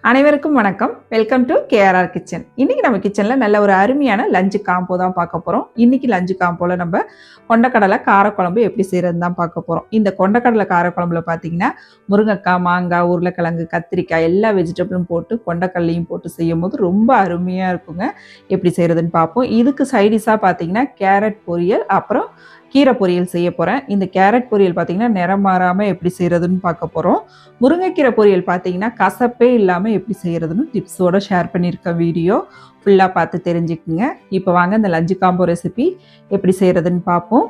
அனைவருக்கும் வணக்கம். Welcome to KRR kitchen. இன்னைக்கு நம்ம கிச்சன்ல நல்ல ஒரு அருமையான லஞ்ச் காம்போ தான் பார்க்க போறோம். இன்னைக்கு லஞ்ச் காம்போல நம்ம கொண்டக்கடலை காரக்குழம்பு எப்படி செய்யறதுன்னு தான் பார்க்க போறோம். இந்த கொண்டக்கடலை காரக்குழம்புல பார்த்தீங்கன்னா முருங்கைக்காய், மாங்காய், உருளைக்கிழங்கு, கத்திரிக்காய் எல்லா வெஜிடபிளும் போட்டு கொண்டக்கடலையும் போட்டு செய்யும் போது ரொம்ப அருமையா இருக்குங்க. எப்படி செய்யறதுன்னு பார்ப்போம். இதுக்கு சைடிஷாக பார்த்தீங்கன்னா கேரட் பொரியல், அப்புறம் கீரை பொரியல் செய்ய போகிறேன். இந்த கேரட் பொரியல் பார்த்தீங்கன்னா நிறம் மாறாமல் எப்படி செய்கிறதுன்னு பார்க்க போகிறோம். முருங்கைக்கீரை பொரியல் பார்த்தீங்கன்னா கசப்பே இல்லாமல் எப்படி செய்கிறதுன்னு டிப்ஸோடு ஷேர் பண்ணியிருக்க வீடியோ ஃபுல்லாக பார்த்து தெரிஞ்சுக்குங்க. இப்போ வாங்க இந்த லஞ்சு காம்போ ரெசிபி எப்படி செய்கிறதுன்னு பார்ப்போம்.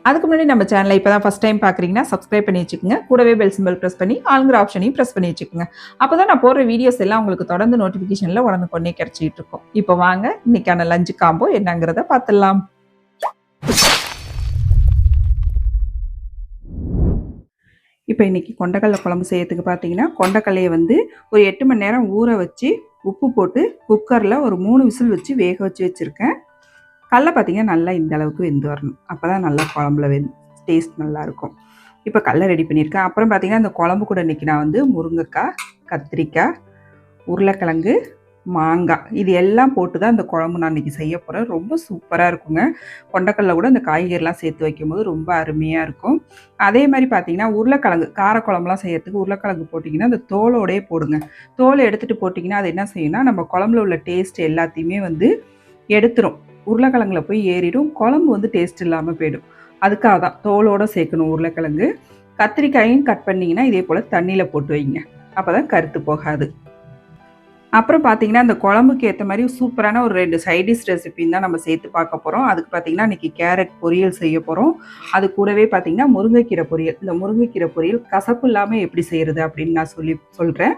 அதுக்கு முன்னாடி நம்ம சேனலை இப்போ தான் ஃபஸ்ட் டைம் பார்க்குறீங்கன்னா சப்ஸ்கிரைப் பண்ணி வச்சுக்கோங்க. கூடவே பெல் சிம்பிள் ப்ரெஸ் பண்ணி ஆளுங்கிற ஆப்ஷனையும் ப்ரெஸ் பண்ணி வச்சுக்கோங்க. அப்போ தான் நான் போடுற வீடியோஸ் எல்லாம் உங்களுக்கு தொடர்ந்து நோட்டிஃபிகேஷனில் உடனுக்குடனே கிடச்சிட்டு இருக்கும். இப்போ வாங்க இன்னைக்கான லஞ்சு காம்போ என்னங்கிறத பார்த்துடலாம். இப்போ இன்றைக்கி கொண்டக்கடலை குழம்பு செய்யறதுக்கு பார்த்தீங்கன்னா கொண்டக்கடலையை ஒரு 8 மணி நேரம் ஊற வச்சு உப்பு போட்டு குக்கரில் ஒரு 3 விசில் வச்சு வேக வச்சு வச்சுருக்கேன். கடலை பார்த்தீங்கன்னா நல்லா இந்த அளவுக்கு வெந்து வரணும். அப்போ தான் நல்லா குழம்புல டேஸ்ட் நல்லாயிருக்கும். இப்போ கடலை ரெடி பண்ணியிருக்கேன். அப்புறம் பார்த்தீங்கன்னா இந்த குழம்பு கூட இன்றைக்கி நான் முருங்கைக்காய், கத்திரிக்காய், உருளைக்கிழங்கு, மாங்காய் இது எல்லாம் போட்டு தான் இந்த குழம்பு நான் இன்றைக்கி செய்ய போகிறேன். ரொம்ப சூப்பராக இருக்குங்க. கொண்டக்கடலை கூட இந்த காய்கறிலாம் சேர்த்து வைக்கும்போது ரொம்ப அருமையாக இருக்கும். அதே மாதிரி பார்த்தீங்கன்னா உருளைக்கிழங்கு காரக்குழம்புலாம் செய்யறதுக்கு உருளைக்கிழங்கு போட்டிங்கன்னா அந்த தோலோடையே போடுங்க. தோலை எடுத்துகிட்டு போட்டிங்கன்னா அது என்ன செய்யும்னா நம்ம குழம்புல உள்ள டேஸ்ட் எல்லாத்தையுமே எடுத்துரும். உருளைக்கிழங்குல போய் ஏறிடும், குழம்பு டேஸ்ட் இல்லாமல் போயிடும். அதுக்காக தான் தோலோடு சேர்க்கணும் உருளைக்கிழங்கு. கத்திரிக்காயும் கட் பண்ணிங்கன்னா இதே போல் தண்ணியில் போட்டு வைங்க, அப்போ தான் கருத்து போகாது. அப்புறம் பார்த்தீங்கன்னா அந்த குழம்புக்கு ஏற்ற மாதிரி சூப்பரான ஒரு 2 சைடிஷ் ரெசிபின்னு தான் நம்ம சேர்த்து பார்க்க போகிறோம். அதுக்கு பார்த்தீங்கன்னா இன்றைக்கி கேரட் பொரியல் செய்ய போகிறோம். அது கூடவே பார்த்தீங்கன்னா முருங்கைக்கீரை பொரியல். இந்த முருங்கைக்கீரை பொரியல் கசப்பு இல்லாமல் எப்படி செய்கிறது அப்படின்னு நான் சொல்கிறேன்.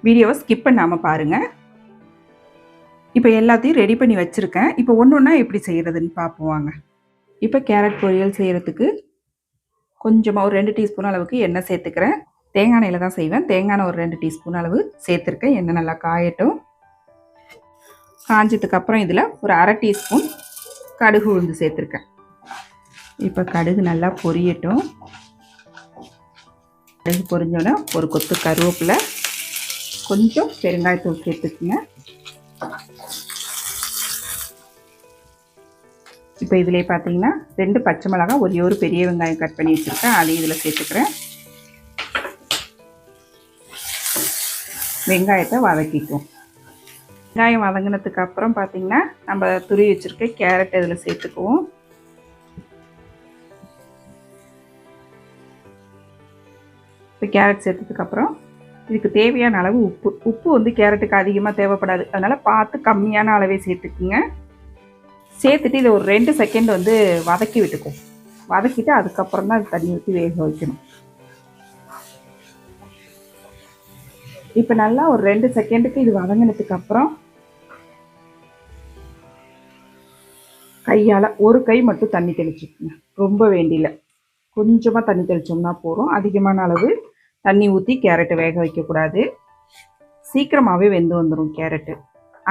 வீடியோவை ஸ்கிப் பண்ணாமல் பாருங்கள். இப்போ எல்லாத்தையும் ரெடி பண்ணி வச்சுருக்கேன். இப்போ ஒன்று ஒன்றா எப்படி செய்கிறதுன்னு பார்ப்போம் வாங்க. இப்போ கேரட் பொரியல் செய்கிறதுக்கு கொஞ்சமாக ஒரு 2 டீஸ்பூன் அளவுக்கு எண்ணெய் சேர்த்துக்கிறேன். தேங்காய் எண்ணெயில் தான் செய்வேன். தேங்காய் எண்ணெய் ஒரு 2 டீஸ்பூன் அளவு சேர்த்துருக்கேன். எண்ணெய் நல்லா காயட்டும். காஞ்சதுக்கப்புறம் இதில் ஒரு 1/2 டீஸ்பூன் கடுகு உளுந்து சேர்த்துருக்கேன். இப்போ கடுகு நல்லா பொரியட்டும். கடுகு பொரிஞ்சோன்னா ஒரு கொத்து கருவேப்பிலை, கொஞ்சம் பெருங்காயத்தூள் சேர்த்துக்குங்க. இப்போ இதிலே பார்த்தீங்கன்னா 2 பச்சை மிளகாய், ஒரு பெரிய வெங்காயம் கட் பண்ணி வச்சுருக்கேன், அதையும் இதில் சேர்த்துக்கிறேன். வெங்காயத்தை வதக்கிக்கும். வெங்காயம் வதங்கினதுக்கு அப்புறம் பார்த்தீங்கன்னா நம்ம துருவி வச்சுருக்க கேரட் இதில் சேர்த்துக்குவோம். இப்போ கேரட் சேர்த்ததுக்கப்புறம் இதுக்கு தேவையான அளவு உப்பு கேரட்டுக்கு அதிகமாக தேவைப்படாது, அதனால் பார்த்து கம்மியான அளவே சேர்த்துக்குங்க. சேர்த்துட்டு இதை ஒரு 2 செகண்ட் வதக்கி விட்டுக்கும். வதக்கிட்டு அதுக்கப்புறம் தான் அது தண்ணி ஊற்றி வேக வைக்கணும். இப்போ நல்லா ஒரு 2 செகண்டுக்கு இது வதங்கினதுக்கு அப்புறம் கையால் ஒரு கை மட்டும் தண்ணி தெளிச்சுக்கோங்க. ரொம்ப வேண்டியில்லை, கொஞ்சமாக தண்ணி தெளிச்சோம்னா போதும். அதிகமான அளவு தண்ணி ஊற்றி கேரட்டை வேக வைக்கக்கூடாது. சீக்கிரமாகவே வெந்து வந்துடும் கேரட்டு.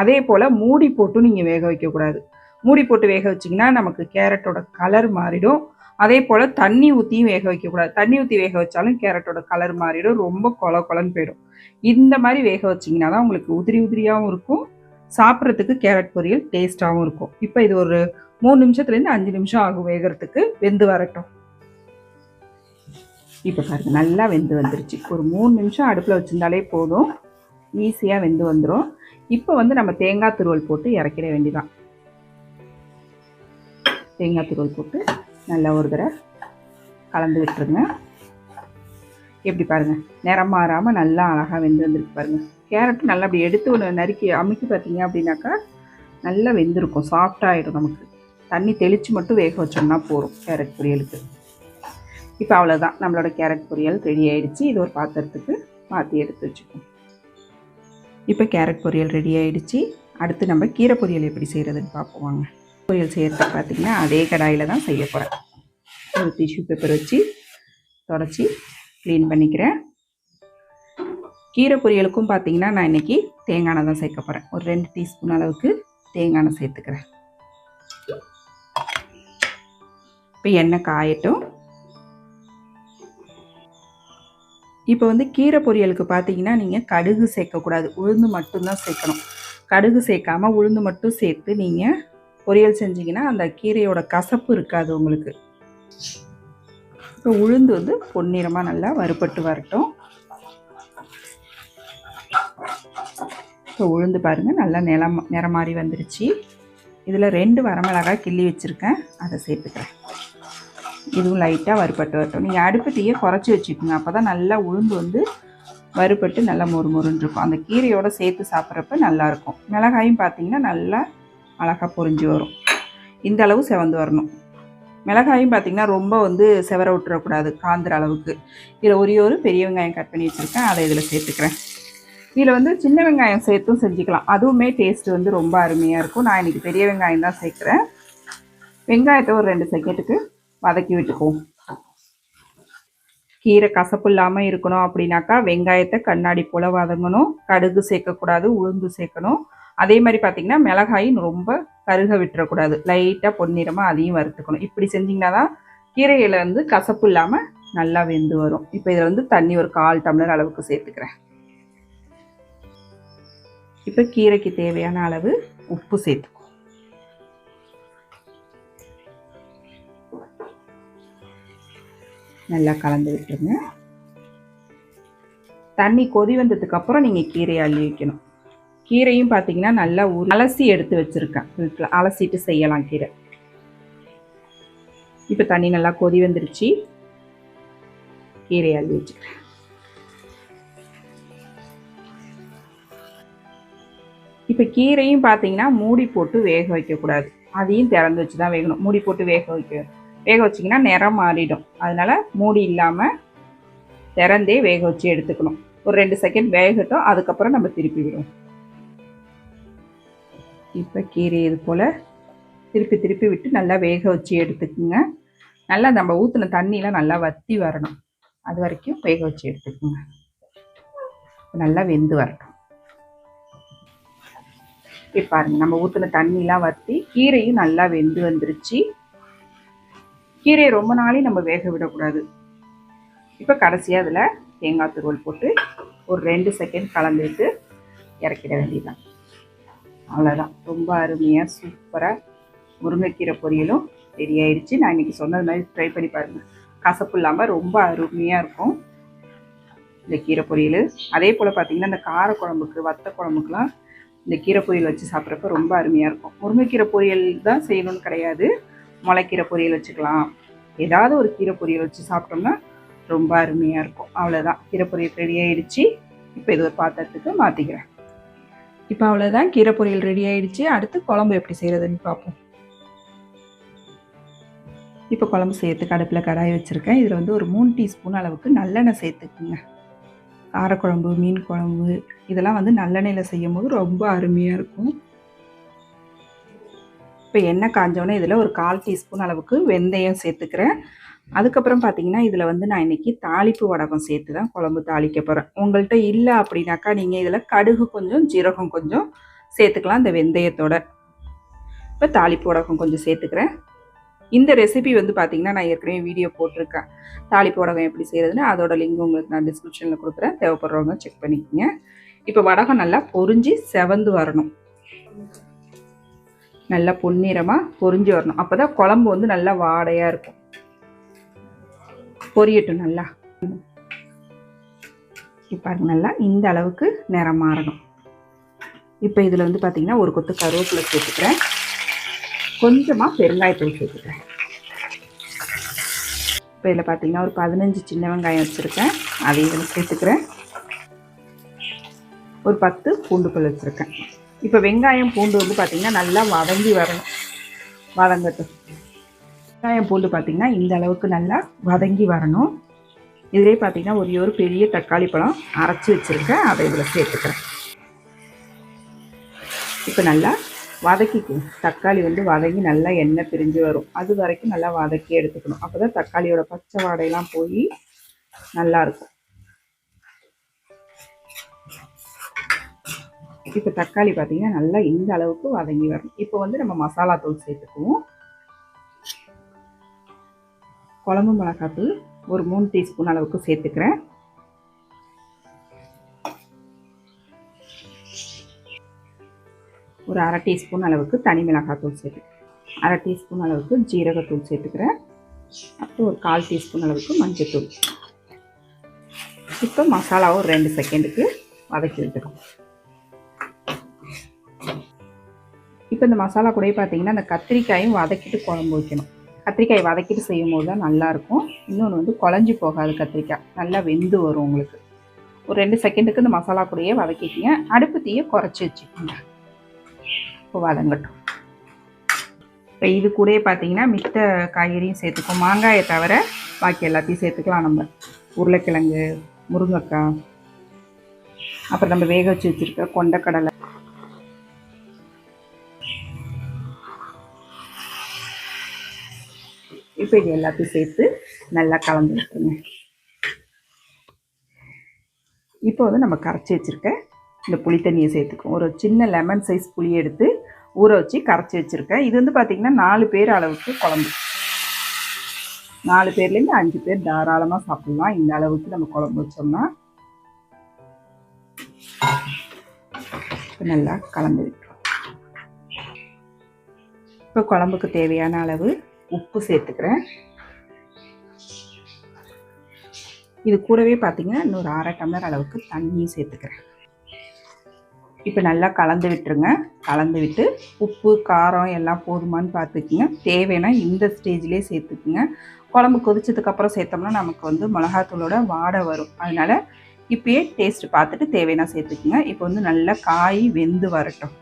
அதே போல் மூடி போட்டும் நீங்கள் வேக வைக்கக்கூடாது. மூடி போட்டு வேக வச்சிங்கன்னா நமக்கு கேரட்டோட கலர் மாறிடும். அதே போல் தண்ணி ஊற்றியும் வேக வைக்கக்கூடாது. தண்ணி ஊற்றி வேக வச்சாலும் கேரட்டோட கலர் மாறிடும், ரொம்ப கொலன்னு போயிடும். இந்த மாதிரி வேக வச்சிங்கன்னா தான் உங்களுக்கு உதிரி உதிரியாகவும் இருக்கும், சாப்பிட்றதுக்கு கேரட் பொரியல் டேஸ்ட்டாகவும் இருக்கும். இப்போ இது ஒரு 3 நிமிஷத்துலேருந்து 5 நிமிஷம் ஆகும் வேகிறதுக்கு. வெந்து வரட்டும். இப்போ பாருங்கள் நல்லா வெந்து வந்துருச்சு. ஒரு 3 நிமிஷம் அடுப்பில் வச்சுருந்தாலே போதும், ஈஸியாக வெந்து வந்துடும். இப்போ நம்ம தேங்காய் துருவல் போட்டு இறக்கிட வேண்டியதான். தேங்காய் துருவல் போட்டு நல்லா ஒரு தடவை கலந்து விட்டுருங்க. எப்படி பாருங்கள், நிறம் மாறாமல் நல்லா அழகாக வெந்து வந்துருக்கு பாருங்கள். கேரட்டு நல்லா அப்படி எடுத்து ஒன்று நறுக்கி அமுக்கி பார்த்தீங்க அப்படின்னாக்கா நல்லா வெந்திருக்கும், சாஃப்டாகிடும். நமக்கு தண்ணி தெளித்து மட்டும் வேக வச்சோம்னா போதும் கேரட் பொரியலுக்கு. இப்போ அவ்வளோதான், நம்மளோட கேரட் பொரியல் ரெடி ஆகிடுச்சு. இது ஒரு பாத்திரத்துக்கு மாற்றி எடுத்து வச்சுக்கோம். இப்போ கேரட் பொரியல் ரெடி ஆகிடுச்சு. அடுத்து நம்ம கீரை பொரியல் எப்படி செய்கிறதுன்னு பார்ப்போம் வாங்க. பொரியல் செய்கிறதுக்கு பார்த்திங்கன்னா அதே கடாயில் தான் செய்ய போகிறேன். ஒரு டிஷ்யூ பேப்பர் வச்சு தொடச்சி க்ளீன் பண்ணிக்கிறேன். கீரை பொரியலுக்கும் பார்த்திங்கன்னா நான் இன்றைக்கி தேங்காய் எண்ணெய் தான் சேர்க்க போகிறேன். ஒரு 2 டீஸ்பூன் அளவுக்கு தேங்காய் எண்ணெய் சேர்த்துக்கிறேன். இப்போ எண்ணெய் காயட்டும். இப்போ வந்து கீரை பொரியலுக்கு பார்த்தீங்கன்னா நீங்கள் கடுகு சேர்க்கக்கூடாது, உளுந்து மட்டும்தான் சேர்க்கணும். கடுகு சேர்க்காமல் உளுந்து மட்டும் சேர்த்து நீங்கள் பொரியல் செஞ்சிங்கன்னா அந்த கீரையோட கசப்பு இருக்காது உங்களுக்கு. இப்போ உளுந்து வந்து பொன்னிறமாக நல்லா வறுபட்டு வரட்டும். இப்போ உளுந்து பாருங்கள் நல்லா நிறம் மாதிரி வந்துருச்சு. இதில் 2 வரமிளகாய் கிள்ளி வச்சுருக்கேன், அதை சேர்த்துக்கிறேன். இதுவும் லைட்டாக வறுபட்டு வரட்டும். நீங்கள் அடுப்பு தீயை குறைச்சி வச்சுக்கோங்க, அப்போ தான் நல்லா உளுந்து வந்து வறுபட்டு நல்லா மொறுமொறுன்னு இருக்கும். அந்த கீரையோடு சேர்த்து சாப்பிட்றப்ப நல்லாயிருக்கும். மிளகாயும் பார்த்திங்கன்னா நல்லா அழகாக பொரிஞ்சு வரும். இந்த அளவு செவந்து வரணும். மிளகாயும் பார்த்திங்கன்னா ரொம்ப வந்து செவர விட்டுறக்கூடாது, காந்துற அளவுக்கு. இதில் ஒரே ஒரு பெரிய வெங்காயம் கட் பண்ணி வச்சுருக்கேன், அதை இதில் சேர்த்துக்கிறேன். இதில் வந்து சின்ன வெங்காயம் சேர்த்தும் செஞ்சுக்கலாம், அதுவுமே டேஸ்ட்டு வந்து ரொம்ப அருமையாக இருக்கும். நான் இன்றைக்கி பெரிய வெங்காயம் தான் சேர்க்குறேன். வெங்காயத்தை ஒரு 2 செகண்டுக்கு வதக்கி விட்டுக்குவோம். கீரை கசப்பு இல்லாமல் இருக்கணும் அப்படின்னாக்கா வெங்காயத்தை கண்ணாடி போல் வதங்கணும். கடுகு சேர்க்கக்கூடாது, உளுந்து சேர்க்கணும். அதே மாதிரி பார்த்திங்கன்னா மிளகாயும் ரொம்ப கருக விட்டுறக்கூடாது, லைட்டாக பொன்னிறமாக அதையும் வறுத்துக்கணும். இப்படி செஞ்சிங்கன்னா தான் கீரையில் வந்து கசப்பு இல்லாமல் நல்லா வெந்து வரும். இப்போ இதில் வந்து தண்ணி ஒரு 1/4 டம்ளர் அளவுக்கு சேர்த்துக்கிறேன். இப்போ கீரைக்கு தேவையான அளவு உப்பு சேர்த்துக்குவோம். நல்லா கலந்து விட்டுருங்க. தண்ணி கொதி வந்ததுக்கு அப்புறம் நீங்கள் கீரையை அள்ளி வைக்கணும். கீரையும் பார்த்தீங்கன்னா நல்லா அலசி எடுத்து வச்சுருக்கேன், அலசிட்டு செய்யலாம் கீரை. இப்போ தண்ணி நல்லா கொதி வந்துருச்சு, கீரையை அள்ளி வச்சுக்கிறேன். இப்போ கீரையும் பார்த்தீங்கன்னா மூடி போட்டு வேக வைக்கக்கூடாது, அதையும் திறந்து வச்சு தான் வேகணும். மூடி போட்டு வேக வச்சிங்கன்னா நிறம் மாறிடும். அதனால் மூடி இல்லாமல் திறந்தே வேக வச்சு எடுத்துக்கணும். ஒரு 2 செகண்ட் வேகட்டும், அதுக்கப்புறம் நம்ம திருப்பி விடுவோம். இப்போ கீரை இது போல் திருப்பி விட்டு நல்லா வேக வச்சு எடுத்துக்குங்க. நல்லா நம்ம ஊற்றின தண்ணியெலாம் நல்லா வற்றி வரணும், அது வரைக்கும் வேக வச்சு எடுத்துக்குங்க. நல்லா வெந்து வரட்டும். இப்போ பாருங்கள், நம்ம ஊற்றின தண்ணியெலாம் வற்றி கீரையும் நல்லா வெந்து வந்துருச்சு. கீரையை ரொம்ப நாளையும் நம்ம வேக விடக்கூடாது. இப்போ கடைசியாக அதில் தேங்காய் துருவல் போட்டு ஒரு 2 செகண்ட் கலந்துட்டு இறக்கிட வேண்டியதுதான். அவ்வளோதான், ரொம்ப அருமையாக சூப்பராக முருங்கைக்கீரை பொரியலும் ரெடி ஆயிடுச்சு. நான் இன்றைக்கி சொன்னது மாதிரி ட்ரை பண்ணி பாருங்கள், கசப்பு இல்லாமல் ரொம்ப அருமையாக இருக்கும் இந்த கீரை பொரியல். அதே போல் பார்த்திங்கன்னா இந்த காரக்குழம்புக்கு வத்த குழம்புக்கெலாம் இந்த கீரை பொரியல் வச்சு சாப்பிட்றப்ப ரொம்ப அருமையாக இருக்கும். முருங்கைக்கீரை பொரியல் தான் செய்யணும்னு கிடையாது, முளைக்கீரை பொரியல் வச்சுக்கலாம். ஏதாவது ஒரு கீரை பொரியல் வச்சு சாப்பிட்டோம்னா ரொம்ப அருமையாக இருக்கும். அவ்வளோதான், கீரை பொரியல் ரெடி ஆகிடுச்சு. இப்போ இது ஒரு பாத்திரத்துக்கு மாற்றிக்கிறேன். இப்போ அவ்வளோதான், கீரை பொரியல் ரெடி ஆகிடுச்சு. அடுத்து குழம்பு எப்படி செய்கிறதுன்னு பார்ப்போம். இப்போ குழம்பு செய்யறதுக்கு அடுப்பில் கடாய் வச்சுருக்கேன். இதில் வந்து ஒரு 3 டீஸ்பூன் அளவுக்கு நல்லெண்ணெய் சேர்த்துக்குங்க. காரக்குழம்பு, மீன் குழம்பு இதெல்லாம் வந்து நல்லெண்ணெயில் செய்யும் போது ரொம்ப அருமையாக இருக்கும். இப்போ எண்ணெய் காஞ்சோன்னே இதில் ஒரு 1/4 டீஸ்பூன் அளவுக்கு வெந்தயம் சேர்த்துக்கிறேன். அதுக்கப்புறம் பார்த்தீங்கன்னா இதில் வந்து நான் இன்றைக்கி தாளிப்பு வடகம் சேர்த்து தான் குழம்பு தாளிக்க போகிறேன். உங்கள்கிட்ட இல்லை அப்படின்னாக்கா நீங்கள் இதில் கடுகு கொஞ்சம், ஜீரகம் கொஞ்சம் சேர்த்துக்கலாம் இந்த வெந்தயத்தோட. இப்போ தாளிப்பு வடகம் கொஞ்சம் சேர்த்துக்கிறேன். இந்த ரெசிபி வந்து பார்த்திங்கன்னா நான் ஏற்கனவே வீடியோ போட்டிருக்கேன், தாளிப்பு வடகம் எப்படி செய்கிறதுன்னு. அதோட லிங்க் உங்களுக்கு நான் டிஸ்கிரிப்ஷனில் கொடுக்குறேன், தேவைப்படுறவங்க செக் பண்ணிக்கோங்க. இப்போ வடகம் நல்லா பொரிஞ்சு செவந்து வரணும், நல்லா பொன்னிறமாக பொரிஞ்சு வரணும். அப்போ தான் குழம்பு வந்து நல்லா வாடையாக இருக்கும். பொரியட்டும் நல்லா. இப்போ நல்லா இந்த அளவுக்கு நிறம் மாறணும். இப்போ இதில் வந்து பார்த்திங்கன்னா ஒரு கொத்து கருவேப்பிலை சேர்த்துக்கிறேன், கொஞ்சமாக பெருங்காயத்தூள் சேர்த்துக்கிறேன். இப்போ இதில் பார்த்திங்கன்னா ஒரு 15 சின்ன வெங்காயம் வச்சுருக்கேன், அதையும் இதில் சேர்த்துக்கிறேன். ஒரு 10 பூண்டு பல் வச்சுருக்கேன். இப்போ வெங்காயம் பூண்டு வந்து பார்த்திங்கன்னா நல்லா வதங்கி வரணும், வதங்கட்டும். வெங்காயம் பூண்டு பார்த்திங்கன்னா இந்த அளவுக்கு நல்லா வதங்கி வரணும். இதிலே பார்த்திங்கன்னா ஒரு பெரிய தக்காளி பழம் அரைச்சி வச்சுருக்கேன், அதை இதில் சேர்த்துக்கிறேன். இப்போ நல்லா வதக்கிக்கணும். தக்காளி வந்து வதங்கி நல்லா எண்ணெய் பிரிஞ்சு வரும், அது வரைக்கும் நல்லா வதக்கி எடுத்துக்கணும். அப்போ தான் தக்காளியோட பச்சை வாடையெல்லாம் போய் நல்லாயிருக்கும். இப்போ தக்காளி பார்த்திங்கன்னா நல்லா இந்த அளவுக்கு வதங்கி வரணும். இப்போ வந்து நம்ம மசாலா தூள் சேர்த்துக்குவோம். குழம்பு மிளகாத்தூள் ஒரு 3 டீஸ்பூன் அளவுக்கு சேர்த்துக்கிறேன். ஒரு 1/2 டீஸ்பூன் அளவுக்கு தனி மிளகாத்தூள் சேர்த்துக்கிறேன். 1/2 டீஸ்பூன் அளவுக்கு ஜீரகத்தூள் சேர்த்துக்கிறேன். அப்புறம் ஒரு 1/4 டீஸ்பூன் அளவுக்கு மஞ்சள்தூள். இப்போ மசாலாவை ஒரு 2 செகண்டுக்கு வதக்கி விட்டுரும். இப்போ இந்த மசாலா கூட பார்த்தீங்கன்னா அந்த கத்திரிக்காயும் வதக்கிட்டு குழம்பு வைக்கணும். கத்திரிக்காய் வதக்கிட்டு செய்யும் போது தான் நல்லாயிருக்கும். இன்னொன்று வந்து குழஞ்சி போகாது, கத்திரிக்காய் நல்லா வெந்து வரும் உங்களுக்கு. ஒரு 2 செகண்டுக்கு இந்த மசாலா கூடயே வதக்கிக்கிங்க. அடுப்பு தீயை குறைச்சி வச்சுக்கோங்க. இப்போ வதங்கட்டும். இப்போ இது கூடயே பார்த்தீங்கன்னா மித்த காய்கறியும் சேர்த்துக்கும். மாங்காயை தவிர பாக்கி எல்லாத்தையும் சேர்த்துக்கலாம். நம்ம உருளைக்கிழங்கு, முருங்கைக்காய், அப்புறம் நம்ம வேக வச்சு வச்சுருக்க கொண்டக்கடலை, இப்போ இது எல்லாத்தையும் சேர்த்து நல்லா கலந்து விட்டுருங்க. இப்போ வந்து நம்ம கரைச்சி வச்சுருக்க இந்த புளி தண்ணியை சேர்த்துக்குவோம். ஒரு சின்ன லெமன் சைஸ் புளியை எடுத்து ஊற வச்சு கரைச்சி வச்சுருக்கேன். இது வந்து பார்த்திங்கன்னா 4 பேர் அளவுக்கு குழம்பு. 4 பேர்லேருந்து 5 பேர் தாராளமாக சாப்பிட்லாம் இந்த அளவுக்கு நம்ம குழம்பு வச்சோம்னா. நல்லா கலந்து விட்டுருவோம். இப்போ குழம்புக்கு தேவையான அளவு உப்பு சேர்த்துக்கிறேன். இது கூடவே பார்த்தீங்கன்னா இன்னொரு 1/2 டம்ளர் அளவுக்கு தண்ணியும் சேர்த்துக்கிறேன். இப்போ நல்லா கலந்து விட்டுருங்க. கலந்து விட்டு உப்பு காரம் எல்லாம் போதுமானு பார்த்துக்குங்க. தேவைன்னா இந்த ஸ்டேஜ்லேயே சேர்த்துக்குங்க. குழம்பு கொதிச்சதுக்கப்புறம் சேர்த்தோம்னா நமக்கு வந்து மிளகாத்தூளோட வாடை வரும். அதனால் இப்போயே டேஸ்ட்டு பார்த்துட்டு தேவைன்னா சேர்த்துக்குங்க. இப்போ வந்து நல்லா காய் வெந்து வரட்டும்.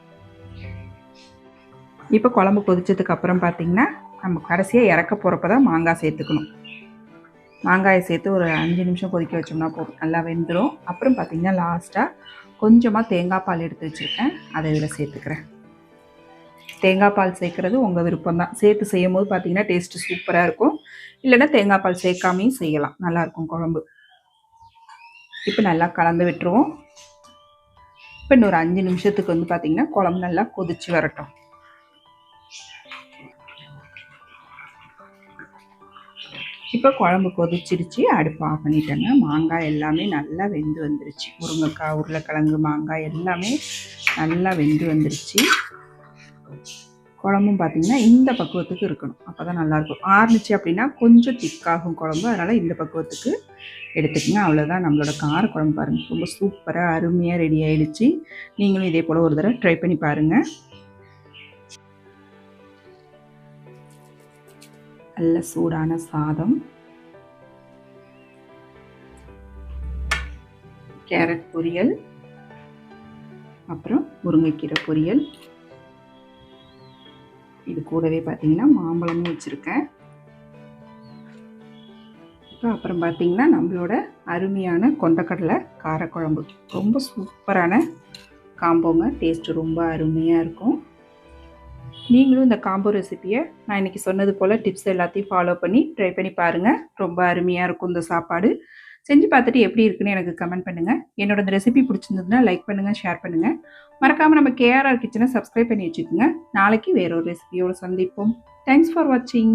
இப்போ குழம்பு கொதிச்சதுக்கப்புறம் பார்த்திங்கன்னா நம்ம கடைசியாக இறக்க போகிறப்ப தான் மாங்காய் சேர்த்துக்கணும். மாங்காயை சேர்த்து ஒரு 5 நிமிஷம் கொதிக்க வச்சோம்னா போதும், நல்லா வெந்துடும். அப்புறம் பார்த்திங்கன்னா லாஸ்ட்டாக கொஞ்சமாக தேங்காய் பால் எடுத்து வச்சுருக்கேன், அதை இதில் சேர்த்துக்கிறேன். தேங்காய் பால் சேர்க்குறது உங்கள் விருப்பம் தான். சேர்த்து செய்யும் போது பார்த்திங்கன்னா டேஸ்ட்டு சூப்பராக இருக்கும். இல்லைன்னா தேங்காய் பால் சேர்க்காமையும் செய்யலாம், நல்லாயிருக்கும் குழம்பு. இப்போ நல்லா கலந்து விட்டுருவோம். இப்போ இன்னொரு 5 நிமிஷத்துக்கு வந்து பார்த்திங்கன்னா குழம்பு நல்லா கொதிச்சு வரட்டும். இப்போ குழம்பு கொதிச்சிருச்சு, அடுப்பு ஆஃப் பண்ணிட்டேங்க. மாங்காய் எல்லாமே நல்லா வெந்து வந்துருச்சு. முருங்கைக்காய், உருளைக்கிழங்கு, மாங்காய் எல்லாமே நல்லா வெந்து வந்துருச்சு. குழம்பும் பார்த்திங்கன்னா இந்த பக்குவத்துக்கு இருக்கணும், அப்போ தான் நல்லாயிருக்கும். ஆறுனுச்சு அப்படின்னா கொஞ்சம் திக்காகும் குழம்பு, அதனால் இந்த பக்குவத்துக்கு எடுத்துக்கங்க. அவ்வளோதான் நம்மளோட கார குழம்பு. பாருங்கள், ரொம்ப சூப்பராக அருமையாக ரெடி ஆகிடுச்சு. நீங்களும் இதே போல் ஒரு தடவை ட்ரை பண்ணி பாருங்கள். நல்ல சூடான சாதம், கேரட் பொரியல், அப்புறம் முருங்கைக்கீரை பொரியல். இது கூடவே பார்த்தீங்கன்னா மாம்பழமும் வச்சுருக்கேன். இப்போ அப்புறம் பார்த்தீங்கன்னா நம்மளோட அருமையான கொண்டக்கடலை காரக்குழம்பு. ரொம்ப சூப்பரான காம்போங்க. டேஸ்ட்டு ரொம்ப அருமையாக இருக்கும். நீங்களும் இந்த காம்போ ரெசிப்பியை நான் இன்றைக்கி சொன்னது போல் டிப்ஸ் எல்லாத்தையும் ஃபாலோ பண்ணி ட்ரை பண்ணி பாருங்கள். ரொம்ப அருமையாக இருக்கும் இந்த சாப்பாடு. செஞ்சு பார்த்துட்டு எப்படி இருக்குன்னு எனக்கு கமெண்ட் பண்ணுங்கள். என்னோட இந்த ரெசிபி பிடிச்சிருந்ததுன்னா லைக் பண்ணுங்கள், ஷேர் பண்ணுங்கள். மறக்காமல் நம்ம KRR கிச்சனை சப்ஸ்கிரைப் பண்ணி வச்சுக்கோங்க. நாளைக்கு வேறொரு ரெசிபியோடு சந்திப்போம். தேங்க்ஸ் ஃபார் வாட்சிங்.